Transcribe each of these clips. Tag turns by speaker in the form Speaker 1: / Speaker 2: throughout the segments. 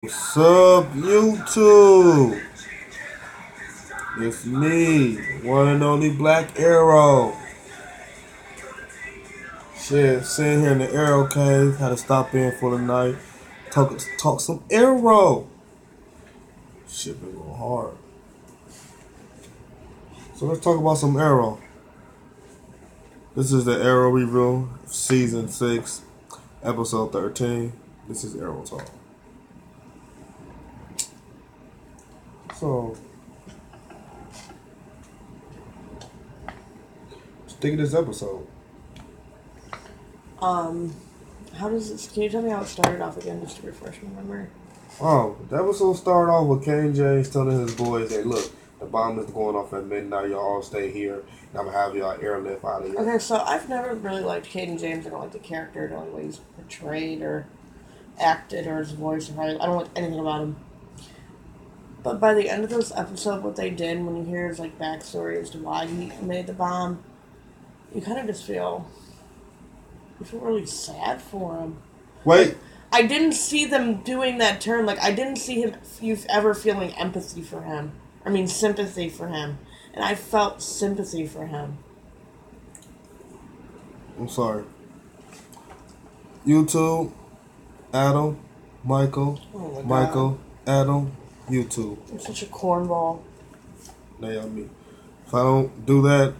Speaker 1: What's up, YouTube? It's me, one and only Black Arrow. Shit, sitting here in the Arrow Cave. Had to stop in for the night. Talk some Arrow. Shit been going hard. So let's talk about some Arrow. This is the Arrow review, season 6, episode 13. This is Arrow Talk. So, let's think of this episode.
Speaker 2: How does this? Can you tell me how it started off again, just to refresh my memory?
Speaker 1: Oh, the episode started off with Kane James telling his boys, "Hey, look, the bomb is going off at midnight. Y'all all stay here, and I'm gonna have y'all airlift out of here."
Speaker 2: Okay, so I've never really liked Caden James. I don't like the character, I don't like the way he's portrayed or acted or his voice. Or I don't like anything about him. But by the end of this episode, what they did, when you hear his backstory as to why he made the bomb, you kind of just feel really sad for him.
Speaker 1: Wait,
Speaker 2: I didn't see them doing that turn. I didn't see him ever feeling empathy for him. I mean, sympathy for him. And I felt sympathy for him.
Speaker 1: I'm sorry. YouTube, Adam, Michael,
Speaker 2: Oh my
Speaker 1: Michael, Adam, YouTube.
Speaker 2: I'm such a cornball.
Speaker 1: Naomi. If I don't do that,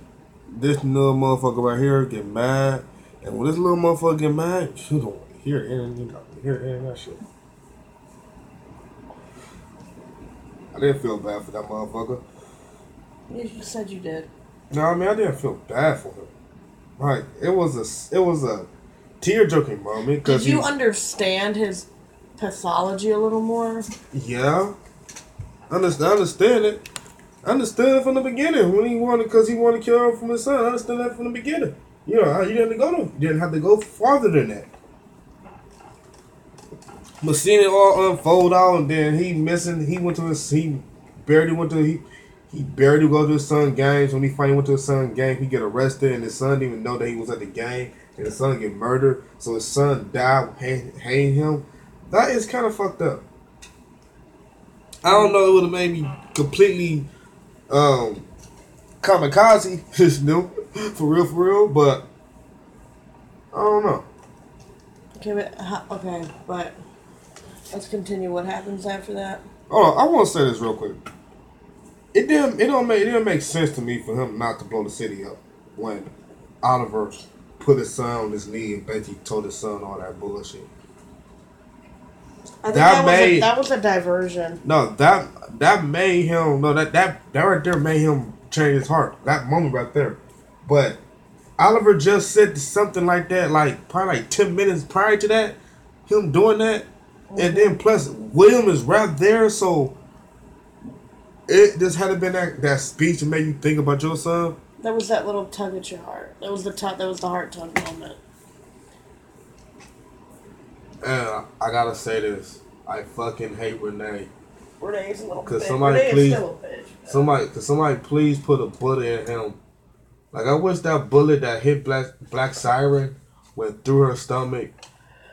Speaker 1: this little motherfucker right here get mad. And when this little motherfucker get mad, you don't want to hear anything. You don't want to hear any of that shit. I didn't feel bad for that motherfucker.
Speaker 2: You said you did.
Speaker 1: No, I mean I didn't feel bad for him. Like it was a tear jerking moment.
Speaker 2: Did you understand his pathology a little more?
Speaker 1: Yeah, I understand it. I understood it from the beginning when he wanted to kill her from his son. I understood that from the beginning. You know, you didn't have to go farther than that. But seeing it all unfold out, and then he barely go to his son's games. When he finally went to his son's game, he get arrested, and his son didn't even know that he was at the game, and his son get murdered. So his son died hating him. That is kind of fucked up. I don't know. It would have made me completely kamikaze, for real. But I don't know.
Speaker 2: Okay, but let's continue. What happens after that?
Speaker 1: Oh, I want to say this real quick. It didn't make sense to me for him not to blow the city up when Oliver put his son on his knee and basically told his son all that bullshit.
Speaker 2: I think that was a diversion.
Speaker 1: No, that made him that right there made him change his heart. That moment right there. But Oliver just said something like that, probably 10 minutes prior to that, him doing that, and then plus William is right there, so it just had to been that speech to make you think about your son.
Speaker 2: That was that little tug at your heart. That was the heart tug moment.
Speaker 1: And I gotta say this, I fucking hate Renee.
Speaker 2: Renee's a little bitch.
Speaker 1: Somebody please put a bullet in him. I wish that bullet that hit Black Siren went through her stomach,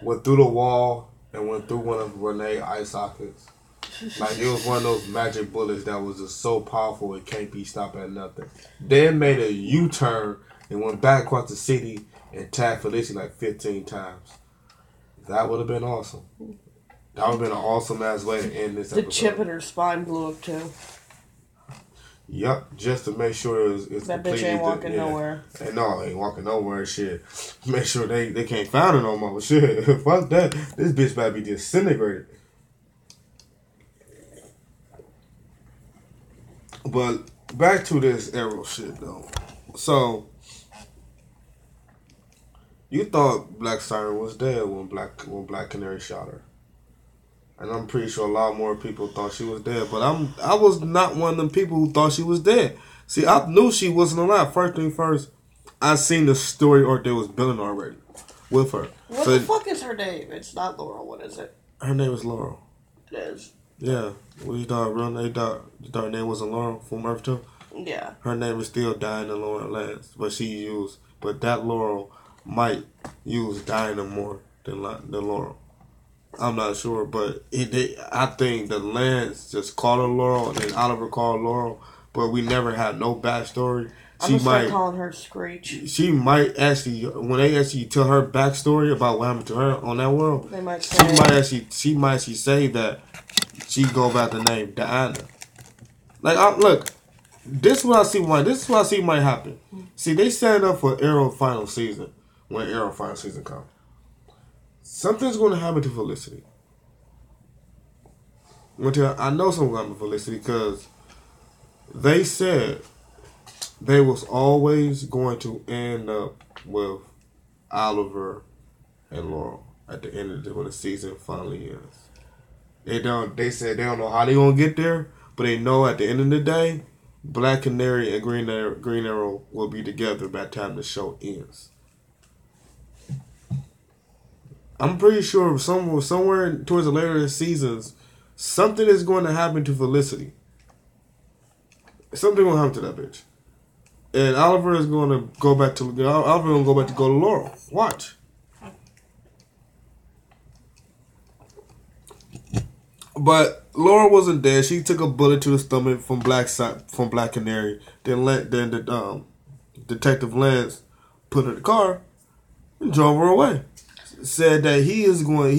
Speaker 1: went through the wall, and went through one of Renee's eye sockets. It was one of those magic bullets that was just so powerful it can't be stopped at nothing. Then made a U-turn and went back across the city and tagged Felicia 15 times. That would have been awesome. That would have been an awesome ass way to end this episode.
Speaker 2: The chip in her spine blew up too.
Speaker 1: Yep, just to make sure it's
Speaker 2: that bitch ain't walking nowhere.
Speaker 1: And no, ain't walking nowhere. Shit, make sure they can't find her no more. Shit, fuck that. This bitch better be disintegrated. But back to this Arrow shit though. So you thought Black Siren was dead when Black Canary shot her. And I'm pretty sure a lot more people thought she was dead. But I was not one of them people who thought she was dead. See, I knew she wasn't alive. First thing first, I seen the story or they was billing already with her.
Speaker 2: What the fuck is her name? It's not Laurel. What is it?
Speaker 1: Her name is Laurel.
Speaker 2: It is.
Speaker 1: Yeah. Well, you thought her name wasn't Laurel from Earth 2?
Speaker 2: Yeah.
Speaker 1: Her name is still Diana Laurel Lance. But that Laurel might use Diana more than Laurel. I'm not sure, but I think the Lance just called her Laurel and then Oliver called Laurel, but we never had no backstory.
Speaker 2: I'm gonna start calling her Screech.
Speaker 1: She might actually, when they actually tell her backstory about what happened to her on that world,
Speaker 2: they might say
Speaker 1: she might actually say that she go by the name Diana. Like, look, this is what I see might happen. See, they set up for Arrow final season when Arrow final season comes. Something's going to happen to Felicity. I know something's going to happen to Felicity because they said they was always going to end up with Oliver and Laurel at the end of when the season finally ends. They said they don't know how they gonna get there, but they know at the end of the day, Black Canary and Green Arrow will be together by the time the show ends. I'm pretty sure somewhere towards the later seasons, something is going to happen to Felicity. Something gonna happen to that bitch. And Oliver is going to go back to Laurel. Watch. But Laura wasn't dead. She took a bullet to the stomach from Black Canary. Then the Detective Lance put her in the car and drove her away. Said that he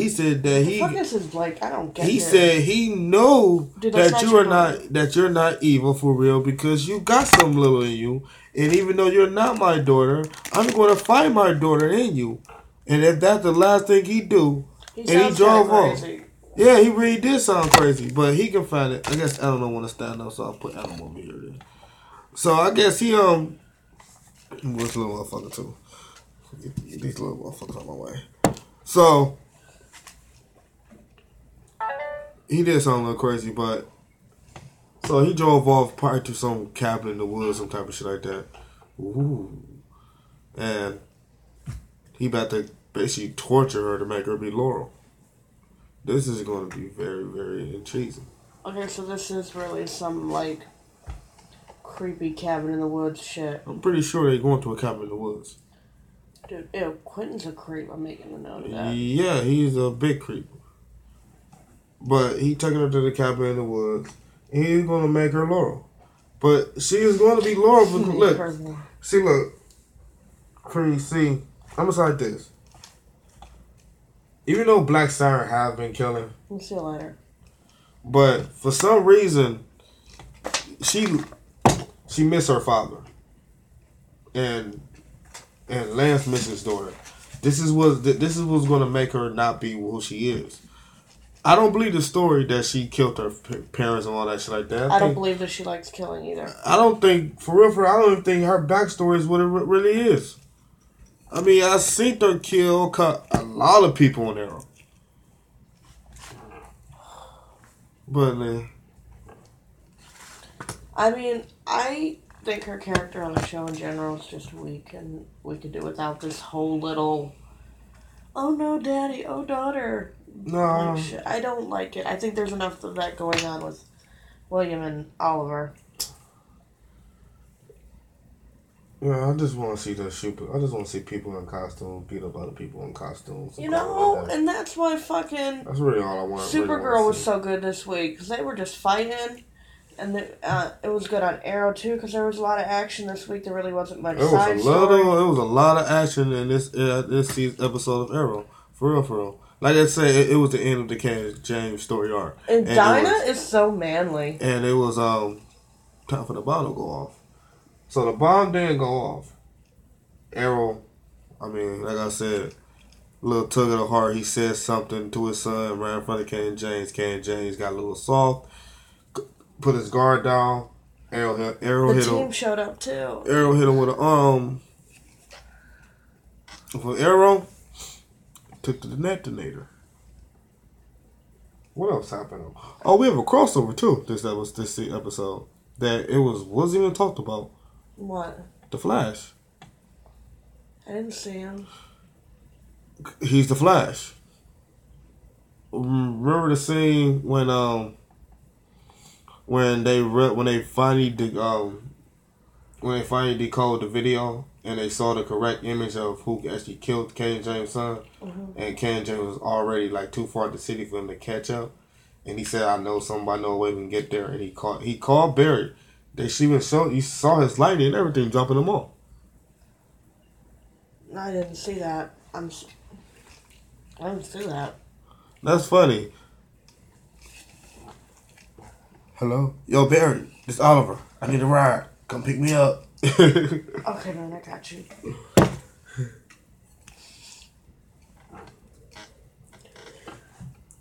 Speaker 1: said that he.
Speaker 2: What is his Blake? I don't get it.
Speaker 1: He said he know that you're not evil for real because you got some little in you, and even though you're not my daughter, I'm going to find my daughter in you. And if that's the last thing he do, he drove off. Yeah, he really did sound crazy, but he can find it. I guess Adam don't want to stand up, so I'll put Adam over here. Then. So I guess he what's a little motherfucker too. Get these little motherfuckers on my way. So he did sound a little crazy, but so he drove off probably to some cabin in the woods, some type of shit like that. Ooh, and he about to basically torture her to make her be Laurel. This is going to be very, very intriguing.
Speaker 2: Okay, so this is really some, like, creepy cabin in the woods shit.
Speaker 1: I'm pretty sure they're going to a cabin in the woods.
Speaker 2: Dude, ew, Quentin's a creep. I'm making a note of that.
Speaker 1: Yeah, he's a big creep. But he taking her to the cabin in the woods, and he's going to make her Laurel. But she is going to be Laurel. Look, see, I'm going to say like this. Even though Black Siren have been killing,
Speaker 2: we'll see you later.
Speaker 1: But for some reason, she missed her father, and Lance missed his daughter. This is what's going to make her not be who she is. I don't believe the story that she killed her parents and all that shit like that.
Speaker 2: I don't believe that she likes killing either.
Speaker 1: I don't think for real. I don't even think her backstory is what it really is. I mean, I seen her kill a lot of people in Arrow. But, man.
Speaker 2: I mean, I think her character on the show in general is just weak, and we could do without this whole little, oh no, daddy, oh daughter.
Speaker 1: No.
Speaker 2: I don't like it. I think there's enough of that going on with William and Oliver.
Speaker 1: Yeah, I just want to see the shoot. I just want to see people in costumes beat up other people in costumes.
Speaker 2: You know, and that's why fucking.
Speaker 1: That's really all I want.
Speaker 2: Supergirl was so good this week because they were just fighting, and it was good on Arrow too because there was a lot of action this week. There really wasn't much side story.
Speaker 1: There was a lot of action in this season episode of Arrow. For real. Like I said, it was the end of the King James story arc.
Speaker 2: And Dinah is so manly.
Speaker 1: And it was time for the bomb to go off. So the bomb didn't go off. Arrow, I mean, like I said, little tug of the heart. He said something to his son right in front of King James. King James got a little soft, put his guard down. Arrow hit him.
Speaker 2: The team showed up too.
Speaker 1: Arrow hit him with an for Arrow, took the detonator. What else happened? Oh, we have a crossover too. This episode that it wasn't even talked about.
Speaker 2: What?
Speaker 1: The Flash.
Speaker 2: I didn't see him.
Speaker 1: He's the Flash. Remember the scene when they finally when they finally decoded the video and they saw the correct image of who actually killed Kaden James' son, and Kaden James was already like too far at the city for him to catch up. And he said, "I know somebody, know a way we can get there." And he called Barry. They even showed, you saw his lighting and everything jumping them off.
Speaker 2: I didn't see that. I didn't see that.
Speaker 1: That's funny. Hello, yo Barry, this Oliver. I need a ride. Come pick me up.
Speaker 2: Okay, man, I got you.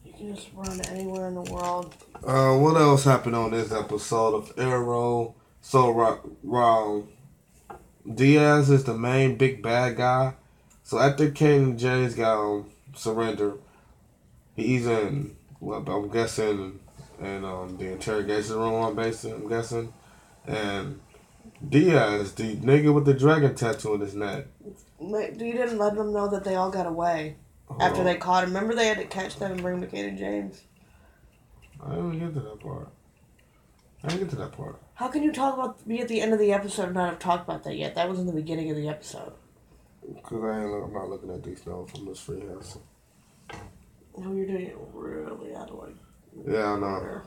Speaker 2: You can just run anywhere in the world.
Speaker 1: What else happened on this episode of Arrow? So, Diaz is the main big bad guy. So after King James got surrendered, he's in, well, I'm guessing, in the interrogation room, I'm guessing. And Diaz, the nigga with the dragon tattoo on his neck.
Speaker 2: You didn't let them know that they all got away after they caught him. Remember they had to catch them and bring McCain and James?
Speaker 1: I didn't even get to that part.
Speaker 2: How can you be at the end of the episode and not have talked about that yet? That was in the beginning of the episode.
Speaker 1: Because I'm not looking at these notes. I'm just freelancing.
Speaker 2: No, you're doing it really out of like.
Speaker 1: Yeah, I know.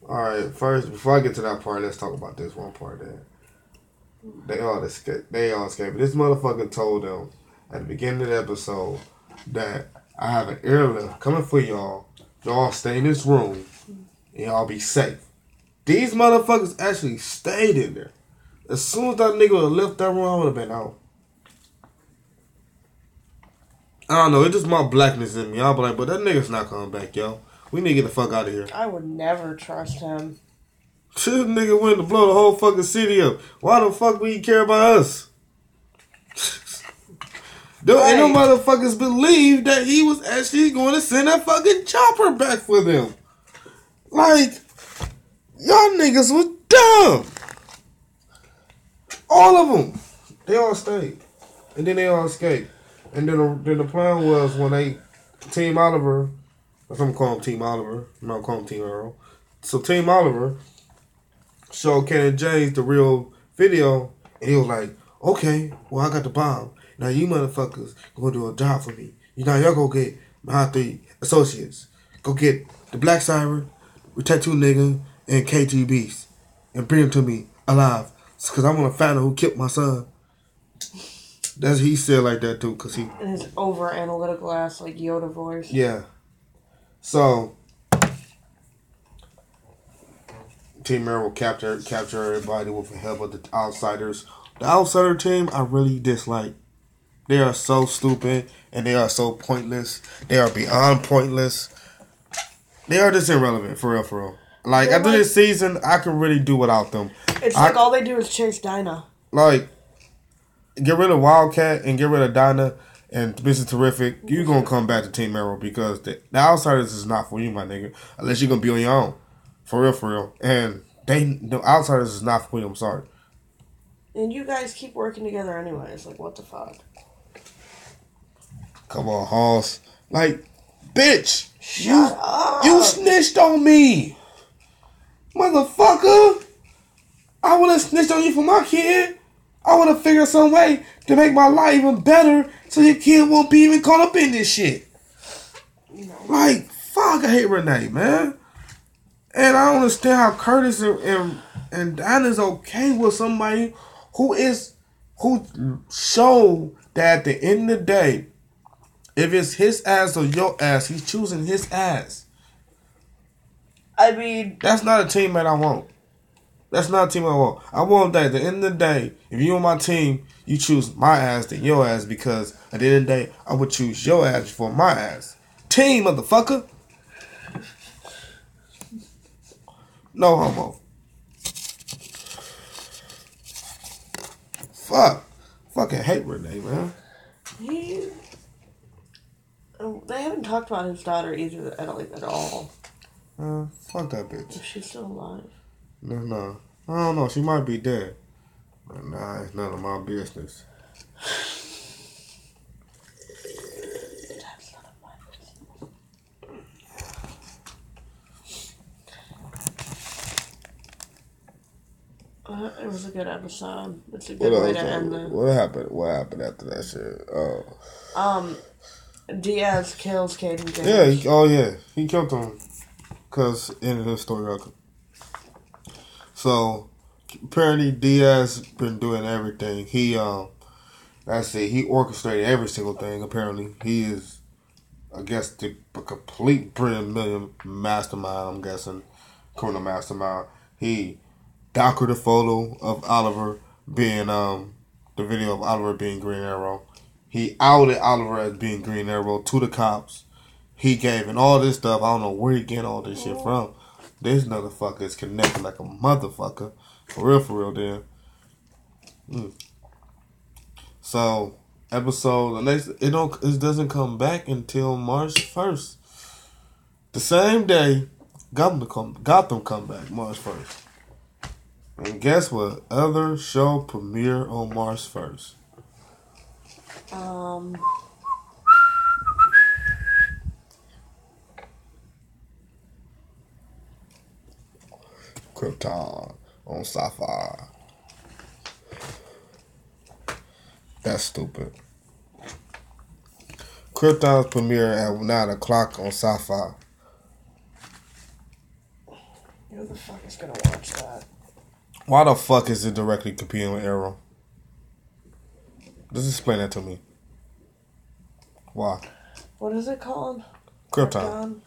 Speaker 1: Alright, first, before I get to that part, let's talk about this one part there. They all escaped. This motherfucker told them at the beginning of the episode that I have an airlift coming for y'all. Y'all stay in this room and y'all be safe. These motherfuckers actually stayed in there. As soon as that nigga would have left that room, I would have been out. I don't know, it's just my blackness in me. I'll be like, but that nigga's not coming back, yo. We need to get the fuck out of here.
Speaker 2: I would never trust him.
Speaker 1: This nigga went to blow the whole fucking city up. Why the fuck we care about us? Ain't no motherfuckers believe that he was actually going to send that fucking chopper back for them. Like, y'all niggas was dumb. All of them. They all stayed. And then they all escaped. And then the plan was when Team Oliver, I'm going to call him Team Oliver. I'm not calling him Team Arrow. So Team Oliver showed Ken James the real video, and he was like, okay, well, I got the bomb. Now you motherfuckers gonna do a job for me. Y'all go get my 3 associates. Go get the Black Siren, the Tattoo Nigga, and KG Beast, and bring them to me alive. Because I want to find out who killed my son. He said like that too, because he...
Speaker 2: In his over-analytical ass, like, Yoda voice.
Speaker 1: Yeah. So... Team Arrow will capture everybody with the help of the Outsiders. The Outsider team, I really dislike. They are so stupid, and they are so pointless. They are beyond pointless. They are just irrelevant, for real. Like, after this season, I can really do without them.
Speaker 2: It's like all they do is chase Dinah.
Speaker 1: Like, get rid of Wildcat and get rid of Dinah and Mr. Terrific. You're going to come back to Team Arrow because the Outsiders is not for you, my nigga. Unless you're going to be on your own. For real. And the Outsiders is not for you, I'm sorry.
Speaker 2: And you guys keep working together anyways. Like, what the fuck?
Speaker 1: Come on, Hoss. Like, bitch.
Speaker 2: Shut up.
Speaker 1: You snitched on me. Motherfucker. I would have snitched on you for my kid. I would have figured some way to make my life even better so your kid won't be even caught up in this shit. Like, fuck, I hate Renee, man. And I don't understand how Curtis and Dinah's okay with somebody who showed that at the end of the day, if it's his ass or your ass, he's choosing his ass.
Speaker 2: I mean...
Speaker 1: That's not a teammate I want. I want that at the end of the day, if you on my team, you choose my ass than your ass because at the end of the day, I would choose your ass before my ass. Team, motherfucker. No homo. Fuck. Fucking hate Renee, man.
Speaker 2: They haven't talked about his daughter either at all.
Speaker 1: Fuck that bitch.
Speaker 2: Is she still alive?
Speaker 1: No. I don't know. She might be dead. But nah, it's none of my business.
Speaker 2: That's none of my business. It was a good episode. It's a
Speaker 3: What
Speaker 2: good way
Speaker 3: else?
Speaker 2: to end the.
Speaker 3: What happened? What happened after that shit?
Speaker 2: Diaz kills Caden James.
Speaker 3: Yeah. He killed him because in his story arc. So apparently Diaz been doing everything. He he orchestrated every single thing. Apparently he is, I guess, a complete brilliant mastermind. I'm guessing criminal mastermind. He doctored a photo of Oliver being the video of Oliver being Green Arrow. He outed Oliver as being Green Arrow to the cops. He gave and all this stuff. I don't know where he getting all this shit from. This motherfucker is connected like a motherfucker. For real, then. So, the next, it doesn't come back until March 1st. The same day, Gotham come back, March 1st. And guess what? Other show premiere on March 1st. Krypton on Sci-Fi. That's stupid. Krypton's premiere at 9 o'clock on Sci-Fi.
Speaker 2: Who the fuck is gonna watch that?
Speaker 3: Why the fuck is it directly competing with Arrow? Just explain that to me. Why?
Speaker 2: What is it called?
Speaker 3: Krypton.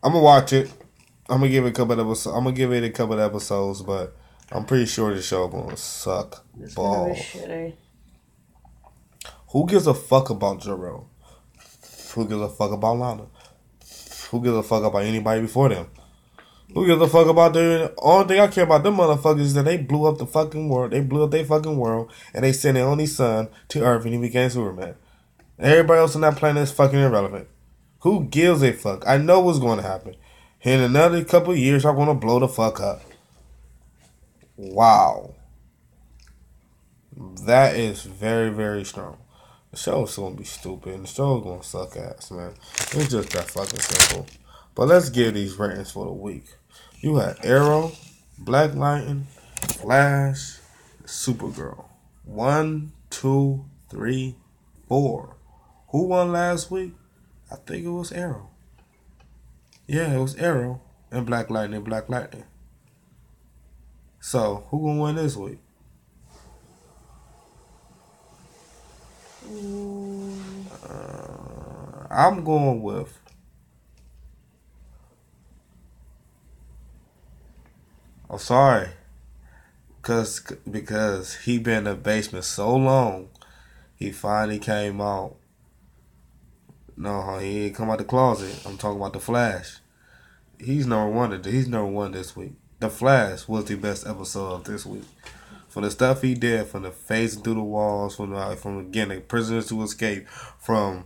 Speaker 3: I'm gonna watch it. I'm gonna give it a couple of episodes, but I'm pretty sure the show gonna suck balls.
Speaker 2: Gonna be shitty.
Speaker 3: Who gives a fuck about Jor-El? Who gives a fuck about Lana? Who gives a fuck about anybody before them? Who gives a fuck about the only thing I care about them motherfuckers is that they blew up the fucking world. They blew up their fucking world and they sent their only son to Earth and he became Superman. Everybody else on that planet is fucking irrelevant. Who gives a fuck? I know what's going to happen. In another couple of years, I'm going to blow the fuck up. Wow. That is very, very strong. The show is going to be stupid and the show is going to suck ass, man. It's just that fucking simple. But let's give these ratings for the week. You had Arrow, Black Lightning, Flash, Supergirl. 1, 2, 3, 4. Who won last week? I think it was Arrow. Yeah, it was Arrow and Black Lightning. So, who gonna win this week? I'm going with sorry. Because he been in the basement so long, he finally came out. No, he ain't come out the closet. I'm talking about the Flash. He's number one this week. The Flash was the best episode of this week. From the stuff he did, from the phasing through the walls, from again the prisoners to escape, from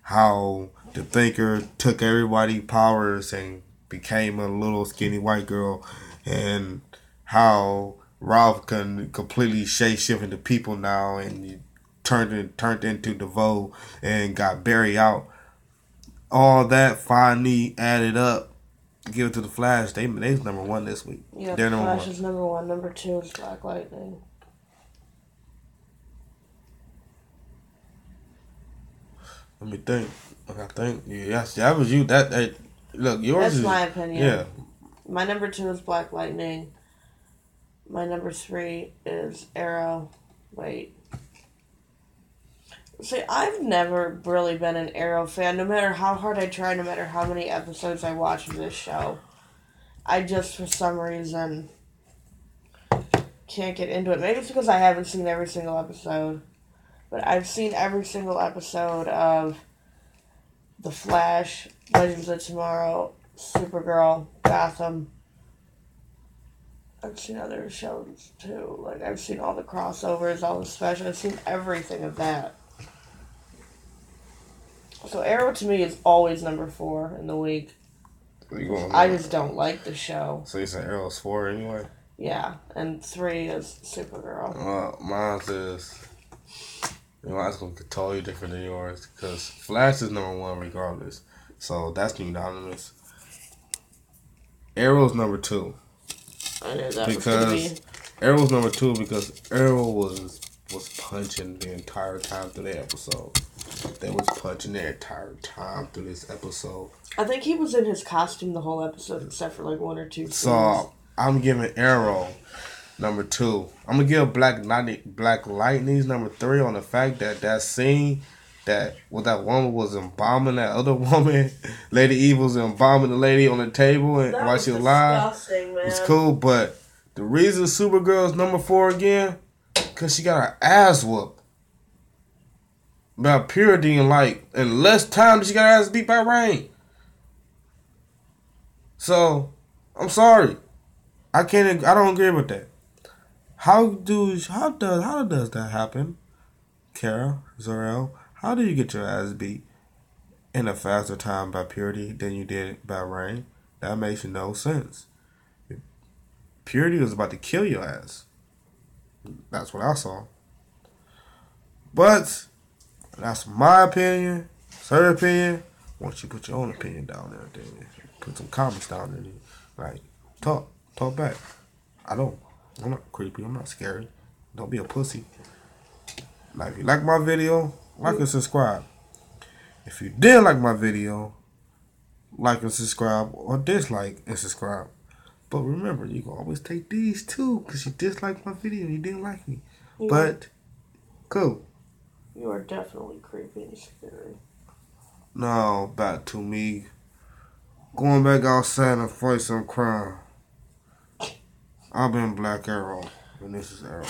Speaker 3: how the Thinker took everybody's powers and became a little skinny white girl, and how Ralph can completely shape-shift into people now and turned into DeVoe and got Barry out. All that finally added up. Give it to the Flash. They's number one this week.
Speaker 2: Yeah,
Speaker 3: they're number
Speaker 2: Flash
Speaker 3: one.
Speaker 2: is number one. Number two is Black Lightning.
Speaker 3: Let me think. I think yes, that was you. Look, yours
Speaker 2: That's
Speaker 3: is
Speaker 2: my opinion.
Speaker 3: Yeah.
Speaker 2: My number two is Black Lightning. My number three is Arrow. Wait. See, I've never really been an Arrow fan, no matter how hard I try, no matter how many episodes I watch of this show. I just, for some reason, can't get into it. Maybe it's because I haven't seen every single episode. But I've seen every single episode of The Flash, Legends of Tomorrow, Supergirl, Gotham. I've seen other shows, too. Like, I've seen all the crossovers, all the specials. I've seen everything of that. So Arrow to me is always number 4 in the week. I just don't like the show.
Speaker 3: So you said Arrow's 4 anyway?
Speaker 2: Yeah, and 3 is Supergirl.
Speaker 3: Mine is... Mine's going to be totally different than yours because Flash is number 1 regardless. So that's unanimous. Arrow's number 2.
Speaker 2: I knew that
Speaker 3: Because
Speaker 2: was gonna be.
Speaker 3: Arrow was number 2 because Arrow was punching the entire time through the episode. They was punching the entire time through this episode.
Speaker 2: I think he was in his costume the whole episode except for like one or two scenes.
Speaker 3: So I'm giving Arrow number 2. I'm gonna give Black Lightning's number 3 on the fact that scene that woman was embalming that other woman, Lady Eve was embalming the lady on the table and while she was alive. It's cool, but the reason Supergirl is number 4 again, cause she got her ass whooped. About Purity in less time than she got her ass beat by Rain. So, I'm sorry. I don't agree with that. How does that happen? Kara, Zor-El, how do you get your ass beat in a faster time by Purity than you did by Rain? That makes no sense. Purity was about to kill your ass. That's what I saw. But that's my opinion. It's her opinion. Once you put your own opinion down there, then put some comments down there. Like, talk back. I'm not creepy. I'm not scary. Don't be a pussy. Now, if you like my video, like and subscribe. If you didn't like my video, like and subscribe, or dislike and subscribe. But remember, you can always take these too, because you disliked my video, you didn't like me. But, cool.
Speaker 2: You are definitely creepy and scary.
Speaker 3: Now, back to me going back outside and fight some crime. I've been Black Arrow, and this is Arrow.